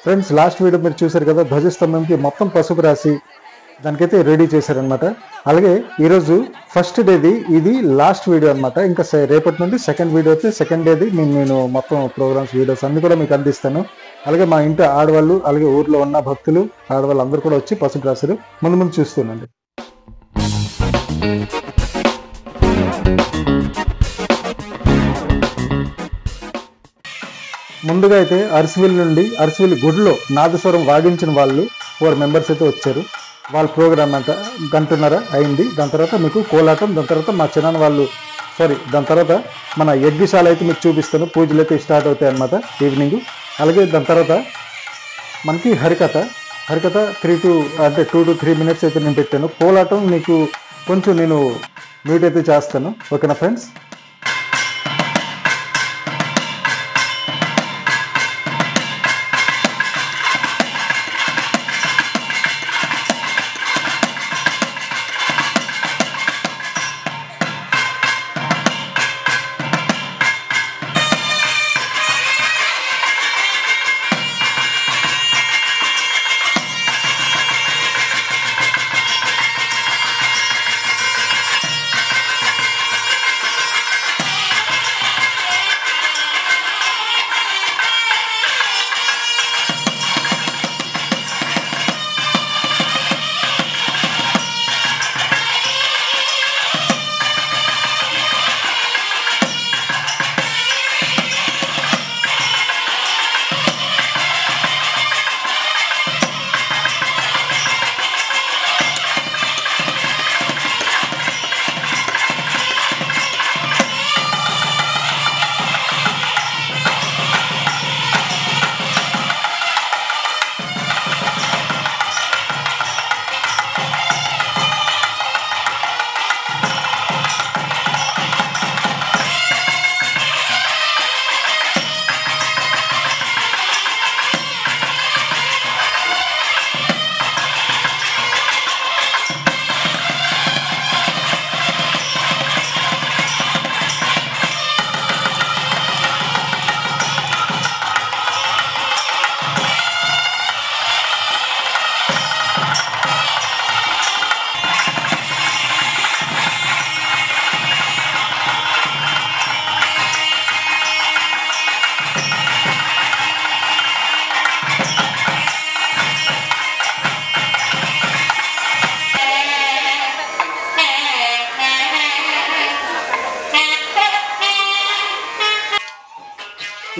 Friends last video మీరు చూశారు కదా, ధ్వజస్తంభంకి మొత్తం పసుపు రాసి దానికైతే రెడీ చేశారనమాట. అలాగే ఈరోజు ఫస్ట్ డేది ఇది లాస్ట్ వీడియో అనమాట. ఇంకా రేపటి నుండి సెకండ్ వీడియో అయితే సెకండ్ డేది నేను మొత్తం ప్రోగ్రామ్స్ వీడియోస్ అన్ని కూడా మీకు అందిస్తాను. అలాగే మా ఇంటి ఆడవాళ్ళు అలాగే ఊర్లో ఉన్న భక్తులు ఆడవాళ్ళు అందరూ కూడా వచ్చి పసుపు రాశారు. ముందు చూస్తుండండి. ముందుగా అయితే అరసివిల్ నుండి అరసివిల్ గుడిలో నాదస్వరం వాదించిన వాళ్ళు 4 మెంబర్స్ అయితే వచ్చారు. వాళ్ళ ప్రోగ్రామ్ అంట గంటన్నర అయింది. దాని తర్వాత మీకు కోలాటం, దాని తర్వాత మా చిన్న వాళ్ళు దాని తర్వాత మన యజ్ఞశాల అయితే మీకు చూపిస్తాను. పూజలు అయితే స్టార్ట్ అవుతాయి అన్నమాట ఈవినింగ్. అలాగే దాని తర్వాత మనకి హరికథ 2 to 3 minutes అయితే నేను పెట్టాను. కోలాటం మీకు కొంచెం నేను మ్యూట్ అయితే చేస్తాను. ఓకేనా ఫ్రెండ్స్?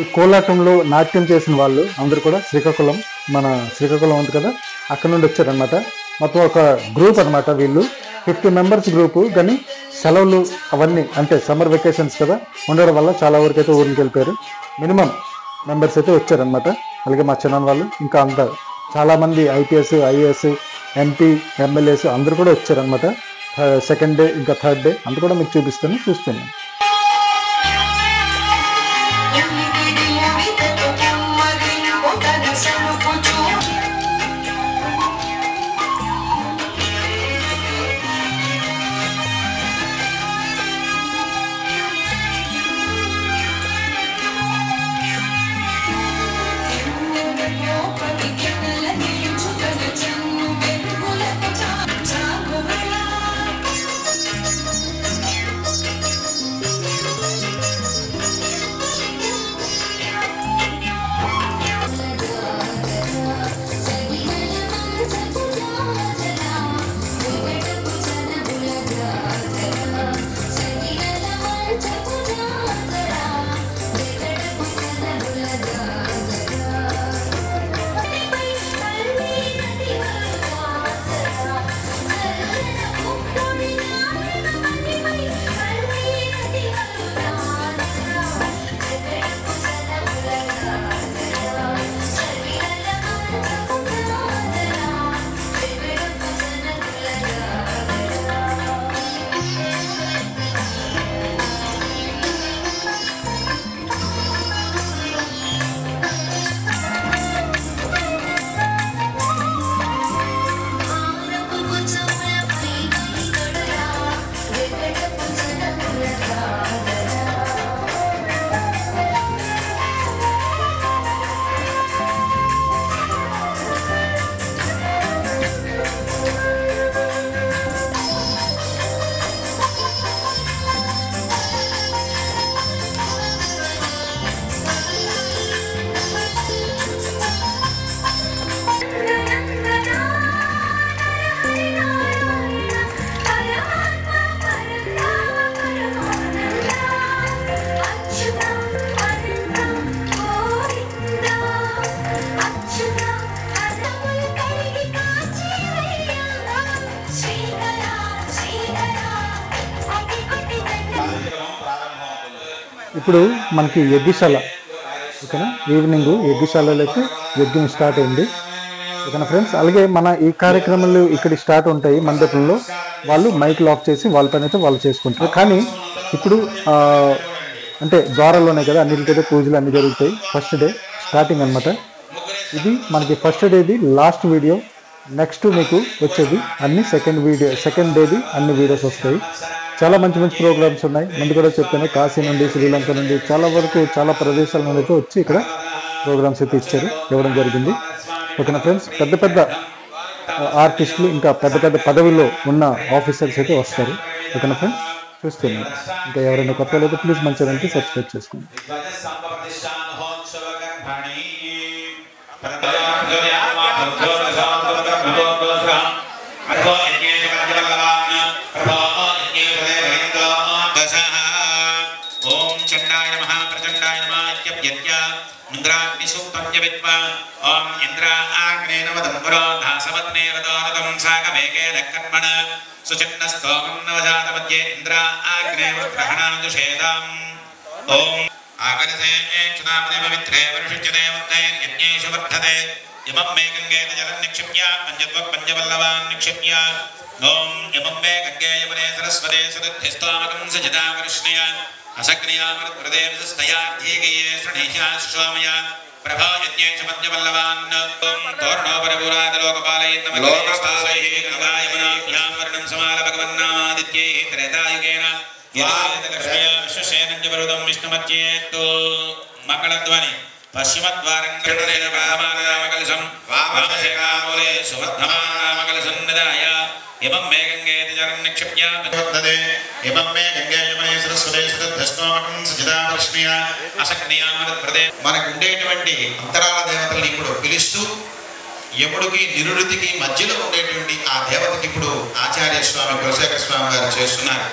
ఈ కోలాటంలో నాట్యం చేసిన వాళ్ళు అందరూ కూడా మన శ్రీకాకుళం ఉంది కదా, అక్కడ నుండి వచ్చారనమాట. మొత్తం ఒక గ్రూప్ అనమాట. వీళ్ళు 50 మెంబర్స్ గ్రూపు. కానీ సెలవులు అవన్నీ అంటే సమ్మర్ వెకేషన్స్ కదా ఉండడం వల్ల చాలా వరకు అయితే ఊరికి వెళ్ళిపోయారు. మినిమం మెంబర్స్ అయితే వచ్చారనమాట. అలాగే మా చిన్న వాళ్ళు ఇంకా అంతా చాలామంది IPS, IAS, MP, MLAs అందరూ కూడా వచ్చారనమాట. సెకండ్ డే ఇంకా థర్డ్ డే అందరూ కూడా మీకు చూస్తున్నాను. ఇప్పుడు మనకి యజ్ఞశాల, ఓకేనా, ఈవినింగ్ యజ్ఞశాలలోకి యజ్ఞం స్టార్ట్ అయింది, ఓకేనా ఫ్రెండ్స్. అలాగే మన ఈ కార్యక్రమాలు ఇక్కడ స్టార్ట్ ఉంటాయి మండపంలో, వాళ్ళు మైక్ లాక్ చేసి వాళ్ళ పని అయితే వాళ్ళు చేసుకుంటారు. కానీ ఇప్పుడు అంటే ద్వారాలు ఉన్నాయి కదా, అన్నిటికైతే పూజలు అన్నీ జరుగుతాయి. ఫస్ట్ డే స్టార్టింగ్ అనమాట ఇది మనకి. ఫస్ట్ డేది లాస్ట్ వీడియో, నెక్స్ట్ మీకు వచ్చేది అన్ని సెకండ్ డేది అన్ని వీడియోస్ వస్తాయి. చాలా మంచి మంచి ప్రోగ్రామ్స్ ఉన్నాయి. ముందు కూడా చెప్పాను, కాశీ నుండి, శ్రీలంక నుండి, చాలా వరకు చాలా ప్రదేశాల నుండి అయితే వచ్చి ఇక్కడ ప్రోగ్రామ్స్ అయితే ఇవ్వడం జరిగింది, ఓకేనా ఫ్రెండ్స్. పెద్ద పెద్ద ఆర్టిస్టులు ఇంకా పెద్ద పెద్ద పదవిలో ఉన్న ఆఫీసర్స్ అయితే వస్తారు, ఓకేనా ఫ్రెండ్స్. చూస్తున్నాను. ఇంకా ఎవరైనా కొత్త అయితే ప్లీజ్ మన ఛానల్కి సబ్స్క్రైబ్ చేసుకోండి. ఓం చండాయ నమః ప్రచండాయ నమః ఇత్యప్యత్య ఇంద్రాగ్ని సూక్తమ్య విద్వా ఓం ఇంద్ర ఆగ్నేన వదంబరో దాసవత్నే వదోనతం సాగమేకేన కర్మణ సుచిన్న స్తోమం నవజాత మధ్యే ఇంద్ర ఆగ్నే వృత్రహణాదుషేదాం ఓం ఆగరసే క్షణామదే పవిత్రే వర్షిచ్యతే ఉత్తై యజ్ఞేషు వర్ధతే ఇమం మే గంగేన జలం నిక్షిప్య పంచవల్లవాన్ నిక్షిప్య ఓం ఇమం మే గంగే యమునే సరస్వతే సరద్ధిస్తామకం సజితా కృష్ణయ అసగ్నియామృతదేవస్తయాధ్యేగయే శ్రణీశాశ్వామయ ప్రభా యజ్ఞేష పంచవల్లవాన్ ఓం తోరణోపరపురాదలోకపాలయ నమః గంగాయమునాభ్యాం వర్ణం సమాల భగవన్నామాదిత్యై త్రేతాయుగేన లక్ష్మీయ విశ్వసేనంజపరుదం విష్ణుమచ్యేత్తు మంగళధ్వని పశ్చిమద్వారం గణనేన వామానామకలశం వామశేఖామూలే సువర్ధమానామకలశం నిదాయ ఇమం మే గంగేతి జలం నిక్షిప్య పంచవర్ధతే ఇమం మే గంగే యమునే సరస్వతే సరద్ధిస్తామకం సజితా కృష్ణయ అసగ్నియామృతదే. మనకు ఉండేటువంటి అంతరాల దేవతల్ని ఇప్పుడు పిలుస్తూ యముడికి నిరుడికి మధ్యలో ఉండేటువంటి ఆ దేవతకి ఇప్పుడు ఆచార్య స్వామి కులశేఖర స్వామి గారు చేస్తున్నారు.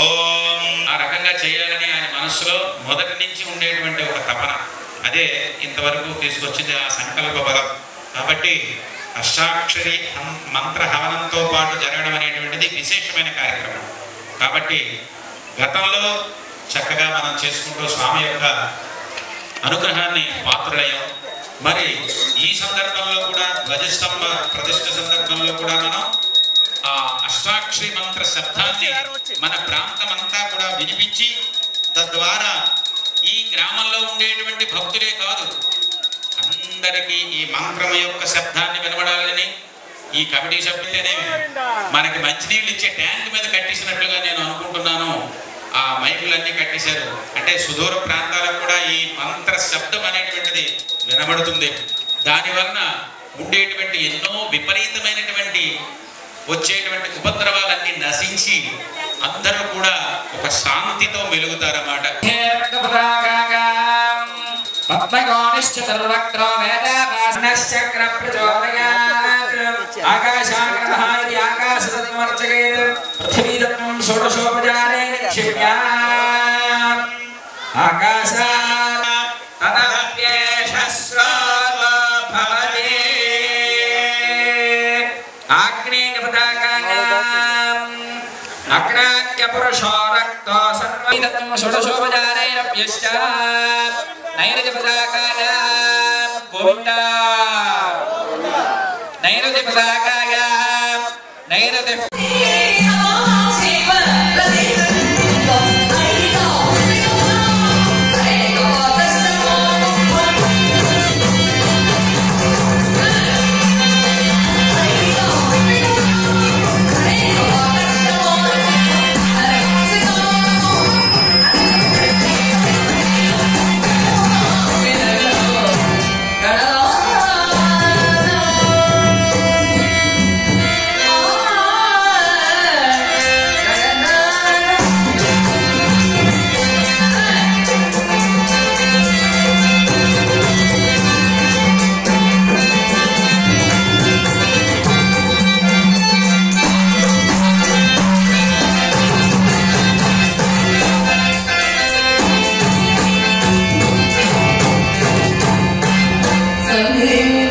ఓం ఆ రకంగా చేయాలని ఆయన మనస్సులో మొదటి నుంచి ఉండేటువంటి ఒక తపన, అదే ఇంతవరకు తీసుకొచ్చింది ఆ సంకల్ప బలం. కాబట్టి అష్టాక్షరి మంత్ర హవనంతో పాటు జరగడం అనేటువంటిది విశేషమైన కార్యక్రమం. కాబట్టి గతంలో చక్కగా మనం చేసుకుంటూ స్వామి యొక్క అనుగ్రహాన్ని పాత్రులయ్యాం. మరి ఈ సందర్భంలో కూడా ధ్వజస్తంభ ప్రతిష్ఠ సందర్భంలో కూడా మనం ఆ అష్టాక్షరి మంత్ర శబ్దాన్ని మన ప్రాంతమంతా కూడా వినిపించి, తద్వారా ఈ గ్రామంలో ఉండేటువంటి భక్తులే కాదు అందరికీ ఈ మంత్రం యొక్క శబ్దాన్ని వినబడాలని ఈ కమిటీ సభ్యులనేవి మనకి మంచినీళ్ళు ఇచ్చే ట్యాంక్ మీద కట్టేసినట్లుగా నేను అనుకుంటున్నాను. ఆ మైకులన్నీ కట్టేశారు అంటే సుదూర ప్రాంతాలకు కూడా ఈ మంత్ర శబ్దం అనేటువంటిది వినబడుతుంది. దానివలన ఉండేటువంటి ఎన్నో విపరీతమైనటువంటి వచ్చేటువంటి ఉపద్రవాలన్నీ నశించి అందరూ కూడా ఒక శాంతితో మెలుగుతారన్నమాట. పద్మగోనిశ్చ సర్వక్రో వేదావాసనశ్చక్ర ప్రచోదయాత్ ఆకాశాగ్రహాది ఆకాశతత్వర్చకేత్ పృథివీతత్వం షోడశోపచారే నిక్షిప్య ఆకాశాత్ తదభ్యేషస్రోతో భవతి ఆగ్నేయ పతాకాయాం అగ్నాఖ్య పురుషో రక్తో సర్వతత్వం షోడశోపచారే నభ్యశ్చ నైరుతి పతాకాయాం గోవింద నైరుతి పతాకాయాం నైరుతి Amen.